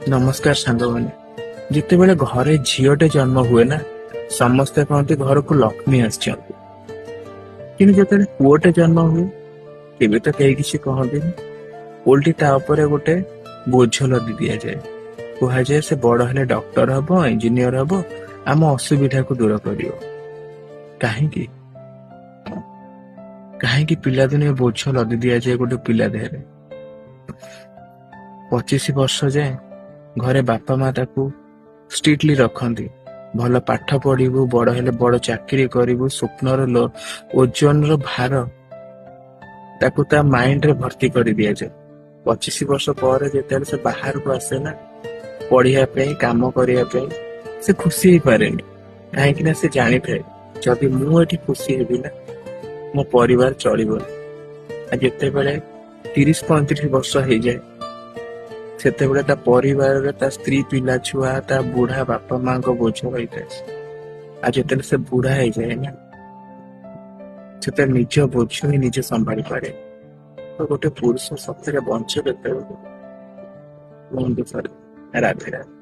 नमस्कार सांग मैंने जिते बड़े घरे झीटे जन्म हुए ना समस्ते कहते घर को लक्ष्मी आसते पुओटे जन्म हुए तेज तो कहीं किसी कहते उल्टी गोटे बोझ लदी दि जाए कहुए से बड़ हेले डॉक्टर हम इंजीनियर हम आम असुविधा को दूर कर कहीं कहीं पिलादिन बोझ लदी दि जाए गोटे पिला देहरे 25 वर्ष जाए घरे बापा माँ ताकू स्ट्रिक्टली रखती भल पाठ पढ़ू बड़ हेले बड़ चाकरी करू स्वप्नर ओजन भार ताकू ता माइंड रे भर्ती कर दि जाए 25 वर्ष पर जिते से बाहर को आसे ना पढ़िया काम करने से खुशी ही पारे कहीं से जानी था जदि मुझे खुशी हेबी ना मो परिवार चलो जिते बड़े 30-35 वर्ष हो जाए सेते बड़े ता परिवार ता स्त्री पिला छुआ ता बुढ़ा बापा माँ को बोझ रही आज जिते से बुढ़ा हो जाए ना से निज बोझ ही निजे संभाली पारे तो गोटे पुरुष सत्य बंचे राधे राधे।